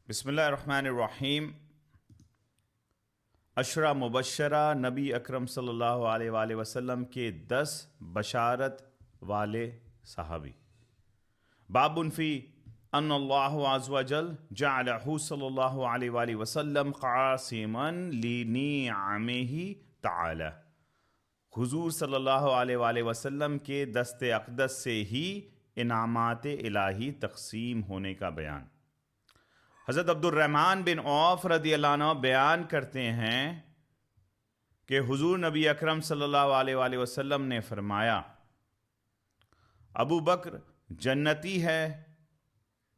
बिस्मिल्लाहिर्रहमानिर्रहीम। अशरा मुबश्शरा नबी अकरम सल्लल्लाहु अलैहि वसल्लम के 10 बशारत वाले सहाबी। बाबुन फ़ी अन्नल्लाहु अज़्ज़ व जल जअलहु सल्लल्लाहु अलैहि वसल्लम क़ासिमन लिनिअमिही तआला। हुज़ूर सल्लल्लाहु अलैहि वसल्लम के दस्ते अक़दस से ही इनामात इलाही तक़सीम होने का बयान। हज़रत अब्दुर्रहमान बिन औफ़ रज़ियल्लाहु अन्हु बयान करते हैं कि हुज़ूर नबी अकरम सल्लल्लाहु अलैहि वसल्लम ने फरमाया, अबू बकर जन्नती है,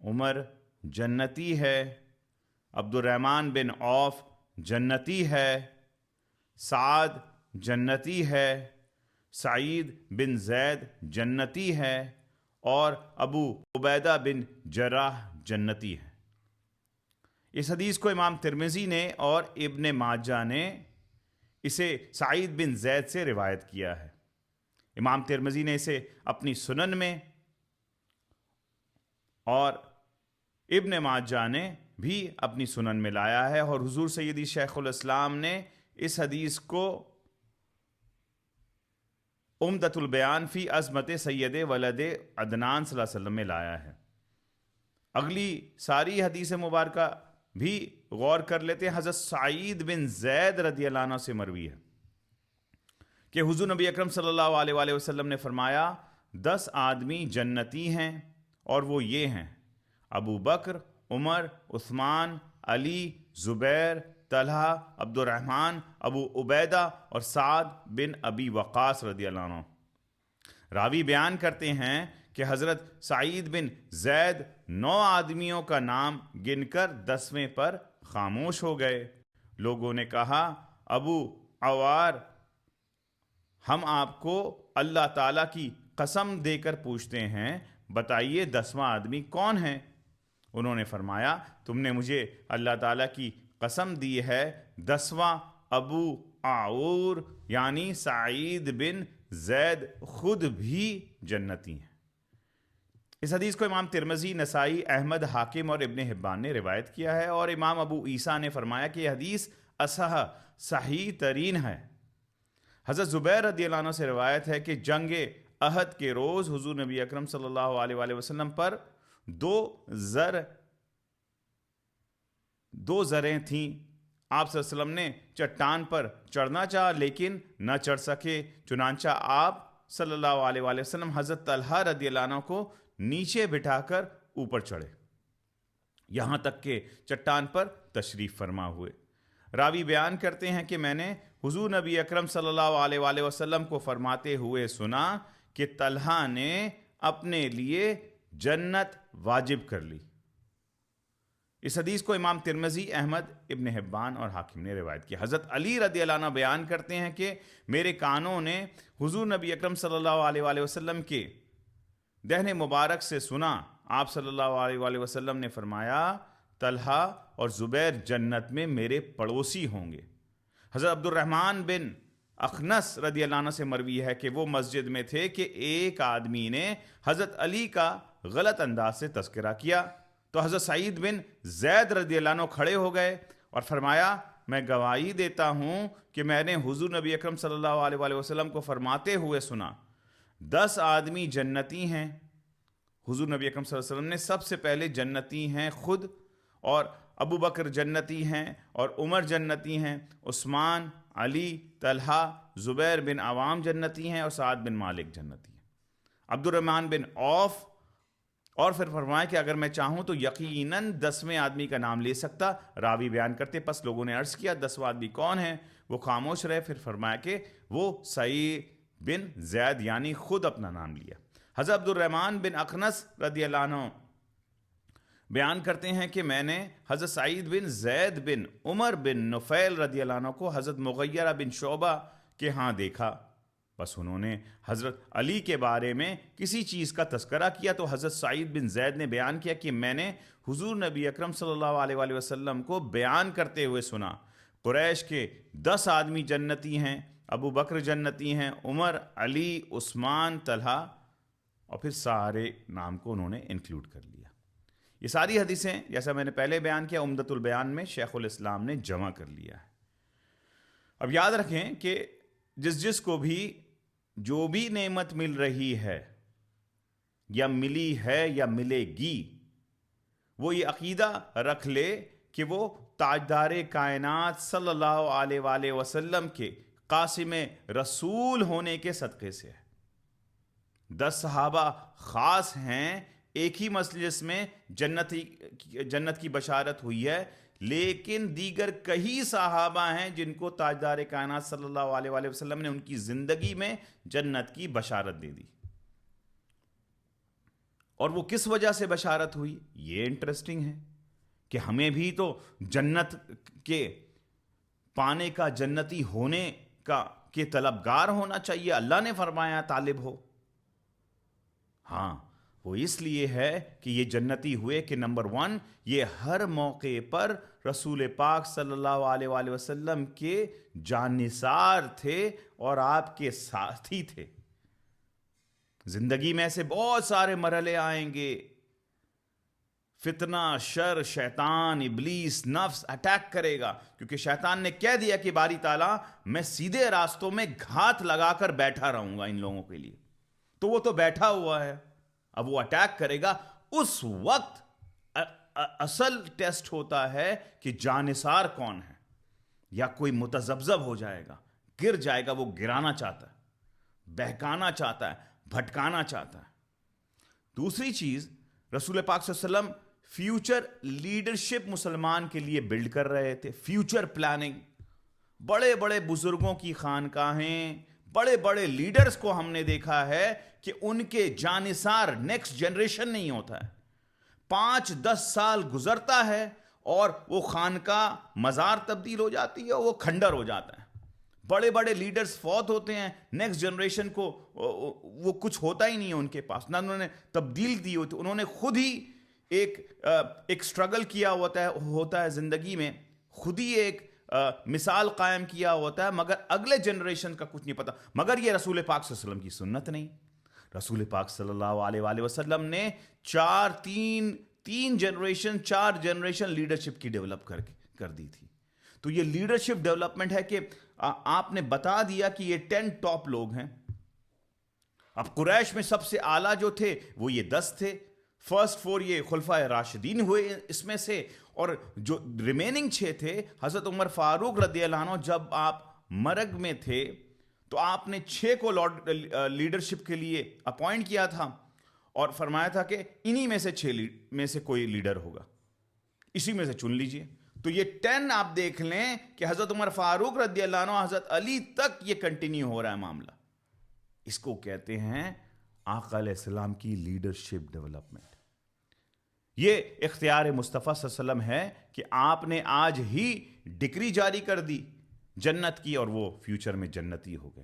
उमर जन्नती है, अब्दुर्रहमान बिन औफ़ जन्नती है, साद जन्नती है, सईद बिन ज़ैद जन्नती है और अबू उबैदा बिन जर्राह जन्नती है। इस हदीस को इमाम तिरमिज़ी ने और इब्न माजा ने इसे सईद बिन ज़ैद से रिवायत किया है। इमाम तिरमिज़ी ने इसे अपनी सुनन में और इब्न माजा ने भी अपनी सुनन में लाया है। और हुज़ूर सय्यदी शेखुल इस्लाम ने इस हदीस को उम्दतुल बयान फ़ी अज़मत सैयद वलद अदनान सल्लल्लाहु अलैहि वसल्लम में लाया है। अगली सारी हदीस मुबारका भी गौर कर लेते हैं। हज़रत सईद बिन ज़ैद रज़ियल्लाहु अन्हु से मरवी है कि हुज़ूर नबी अकरम सल्लल्लाहु अलैहि वसल्लम ने फरमाया, 10 आदमी जन्नती हैं और वो ये हैं, अबू बकर, उमर, उस्मान, अली, ज़ुबैर, तलहा, अब्दुर्रहमान, अबू उबैदा और साद बिन अबी वक़ास रज़ियल्लाहु अन्हु। रावी बयान करते हैं कि हज़रत सईद बिन ज़ैद 9 आदमियों का नाम गिनकर 10वें पर खामोश हो गए। लोगों ने कहा, अबू अवार, हम आपको अल्लाह ताला की कसम देकर पूछते हैं, बताइए 10वां आदमी कौन है? उन्होंने फरमाया, तुमने मुझे अल्लाह ताला की कसम दी है, 10वां अबू आऊर यानी सईद बिन ज़ैद खुद भी जन्नती हैं। इस हदीस को इमाम तिरमिज़ी, नसाई, अहमद, हाकिम और इब्न हिब्बान ने रिवायत किया है। और इमाम अबू ईसा ने फरमाया कि यह हदीस असह सही तरीन है। हज़रत ज़ुबैर रज़ियल्लाहु अन्हु से रिवायत है कि जंग अहद के रोज़ हुज़ूर नबी अकरम सल्लल्लाहु अलैहि वसल्लम पर दो ज़रें थीं। आप सल्लल्लाहु अलैहि वसल्लम ने चट्टान पर चढ़ना चाहा लेकिन न चढ़ सके। चुनांचा आप सल्लल्लाहु अलैहि वसल्लम हज़रत तलहा रज़ियल्लाहु अन्हु को नीचे बिठाकर ऊपर चढ़े, यहाँ तक कि चट्टान पर तशरीफ़ फरमा हुए। रावी बयान करते हैं कि मैंने हुज़ूर नबी अकरम सल्लल्लाहु अलैहि वसल्लम को फरमाते हुए सुना कि तलहा ने अपने लिए जन्नत वाजिब कर ली। इस हदीस को इमाम तिरमिज़ी, अहमद, इब्न हिब्बान और हाकिम ने रिवायत किया। हज़रत अली रज़ियल्लाहु अन्हु बयान करते हैं कि मेरे कानों ने हुज़ूर नबी अकरम सल्लल्लाहु अलैहि वसल्लम के दहने मुबारक से सुना, आप सल्लल्लाहु अलैहि वसल्लम ने फरमाया, तलहा और ज़ुबैर जन्नत में मेरे पड़ोसी होंगे। हज़रत अब्दुर्रहमान बिन अखनस रज़ियल्लाहु अन्हु से मरवी है कि वो मस्जिद में थे कि एक आदमी ने हज़रत अली का गलत अंदाज से तज़किरा किया तो हज़रत सईद बिन ज़ैद रज़ियल्लाहु अन्हु खड़े हो गए और फरमाया, मैं गवाही देता हूँ कि मैंने हुज़ूर नबी अकरम सल्लल्लाहु अलैहि वसल्लम को फरमाते हुए सुना, 10 आदमी जन्नती हैं। हुज़ूर नबी अकरम सल्लल्लाहु अलैहि वसल्लम ने सबसे पहले जन्नती हैं खुद, और अबू बकर जन्नती हैं और उमर जन्नती हैं, उस्मान, अली, तलहा, ज़ुबैर बिन अवाम जन्नती हैं और साद बिन मालिक जन्नती हैं। अब्दुर्रहमान बिन औफ़, और फिर फरमाया कि अगर मैं चाहूँ तो यकीनन 10वें आदमी का नाम ले सकता। रावी बयान करते, पस लोगों ने अर्ज़ किया, 10वां आदमी कौन है? वो खामोश रहे। फिर फरमाया कि वो सईद बिन ज़ैद यानी खुद अपना नाम लिया। हज़रत अब्दुर्रहमान बिन अखनस रज़ियल्लाहु अन्हु बयान करते हैं कि मैंने हज़रत सईद बिन ज़ैद बिन उमर बिन नुफ़ैल रज़ियल्लाहु अन्हु को हज़रत मुग़य्यरा बिन शोबा के यहाँ देखा। बस उन्होंने हज़रत अली के बारे में किसी चीज़ का तज़किरा किया तो हज़रत सईद बिन ज़ैद ने बयान किया कि मैंने हुज़ूर नबी अकरम सल्लल्लाहु अलैहि वसल्लम को बयान करते हुए सुना, कुरैश के 10 आदमी जन्नती हैं, अबू बकर जन्नती हैं, उमर, अली, उस्मान, तलहा, और फिर सारे नाम को उन्होंने इंक्लूड कर लिया। یہ ساری حدیثیں جیسا میں نے پہلے بیان کیا عمدۃ البیان میں شیخ الاسلام نے جمع کر لیا ہے۔ اب یاد رکھیں کہ جس کو بھی جو بھی نعمت مل رہی ہے یا ملی ہے یا ملے گی، وہ یہ عقیدہ رکھ لے کہ وہ تاجدار کائنات صلی اللہ علیہ وآلہ وسلم کے قاسم رسول ہونے کے صدقے سے ہے۔ 10 صحابہ خاص ہیں، ایک ہی مجلس میں جنت کی بشارت ہوئی ہے، لیکن دیگر کئی صحابہ ہیں جن کو تاجدار کائنات صلی اللہ علیہ وآلہ وسلم نے ان کی زندگی میں جنت کی بشارت دے دی۔ اور وہ کس وجہ سے بشارت ہوئی؟ یہ انٹرسٹنگ ہے کہ ہمیں بھی تو جنت کے پانے کا، جنتی ہونے کا کے طلبگار ہونا چاہیے۔ اللہ نے فرمایا طالب ہو۔ ہاں، وہ اس لیے ہے کہ یہ جنتی ہوئے کہ نمبر 1 یہ ہر موقع پر رسول پاک صلی اللہ علیہ وآلہ وسلم کے جانثار تھے اور آپ کے ساتھی تھے۔ زندگی میں ایسے بہت سارے مرحلے آئیں گے، فتنہ، شر، شیطان، ابلیس، نفس اٹیک کرے گا، کیونکہ شیطان نے کہہ دیا کہ باری تعالیٰ میں سیدھے راستوں میں گھات لگا کر بیٹھا رہوں گا ان لوگوں کے لیے، تو وہ تو بیٹھا ہوا ہے، اب وہ اٹیک کرے گا۔ اس وقت اصل ٹیسٹ ہوتا ہے کہ جانثار کون ہے، یا کوئی متذبذب ہو جائے گا، گر جائے گا، وہ گرانا چاہتا ہے، بہکانا چاہتا ہے، بھٹکانا چاہتا ہے۔ دوسری چیز، رسول پاک صلی اللہ علیہ وسلم فیوچر لیڈرشپ مسلمان کے لیے بلڈ کر رہے تھے، فیوچر پلاننگ۔ بڑے بڑے بزرگوں کی خانقاہیں، بڑے بڑے لیڈرز کو ہم نے دیکھا ہے کہ ان کے جانثار نیکسٹ جنریشن نہیں ہوتا ہے، 5-10 سال گزرتا ہے اور وہ خانقاہ مزار تبدیل ہو جاتی ہے، وہ کھنڈر ہو جاتا ہے۔ بڑے بڑے لیڈرز فوت ہوتے ہیں، نیکسٹ جنریشن کو وہ کچھ ہوتا ہی نہیں ہے ان کے پاس، نہ انہوں نے تبدیل دی ہوتی، انہوں نے خود ہی ایک سٹرگل کیا ہوتا ہے زندگی میں، خود ہی ایک مثال قائم کیا ہوتا ہے، مگر اگلے جنریشن کا کچھ نہیں پتا۔ مگر یہ رسول پاک صلی اللہ علیہ وسلم کی سنت نہیں۔ رسول پاک صلی اللہ علیہ وآلہ وسلم نے 4 جنریشن لیڈرشپ کی ڈیولپ کر دی تھی۔ تو یہ لیڈرشپ ڈیولپمنٹ ہے کہ آپ نے بتا دیا کہ یہ 10 ٹاپ لوگ ہیں۔ اب قریش میں سب سے اعلیٰ جو تھے وہ یہ 10 تھے، فرسٹ 4 یہ خلفائے راشدین ہوئے اس میں سے، اور جو ریمیننگ 6 تھے، حضرت عمر فاروق رضی اللہ عنہ جب آپ مرگ میں تھے تو آپ نے 6 کو لیڈرشپ کے لیے اپوائنٹ کیا تھا اور فرمایا تھا کہ انہی میں سے 6 میں سے کوئی لیڈر ہوگا، اسی میں سے چن لیجئے۔ تو یہ 10 آپ دیکھ لیں کہ حضرت عمر فاروق رضی اللہ عنہ حضرت علی تک یہ کنٹینیو ہو رہا ہے معاملہ۔ اس کو کہتے ہیں آقا علیہ السلام کی لیڈرشپ ڈیولپمنٹ۔ یہ اختیار مصطفیٰ صلی اللہ علیہ وسلم ہے کہ آپ نے آج ہی ڈگری جاری کر دی جنت کی، اور وہ فیوچر میں جنتی ہو گئے۔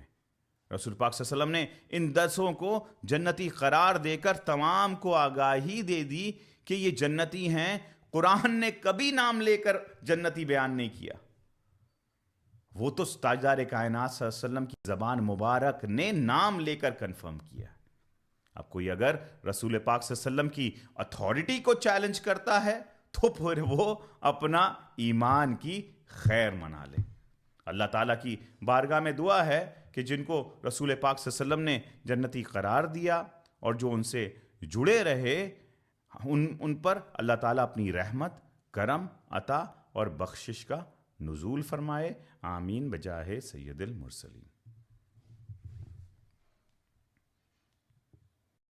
رسول پاک صلی اللہ علیہ وسلم نے ان 10 کو جنتی قرار دے کر تمام کو آگاہی دے دی کہ یہ جنتی ہیں۔ قرآن نے کبھی نام لے کر جنتی بیان نہیں کیا، وہ تو تاجدار کائنات صلی اللہ علیہ وسلم کی زبان مبارک نے نام لے کر کنفرم کیا۔ اب کوئی اگر رسول پاک صلی اللہ علیہ وسلم کی اتھارٹی کو چیلنج کرتا ہے تو پھر وہ اپنا ایمان کی خیر منا لے۔ اللہ تعالیٰ کی بارگاہ میں دعا ہے کہ جن کو رسول پاک صلی اللہ علیہ وسلم نے جنتی قرار دیا اور جو ان سے جڑے رہے، ان پر اللہ تعالیٰ اپنی رحمت، کرم، عطا اور بخشش کا نزول فرمائے۔ آمین بجاہ سید المرسلین۔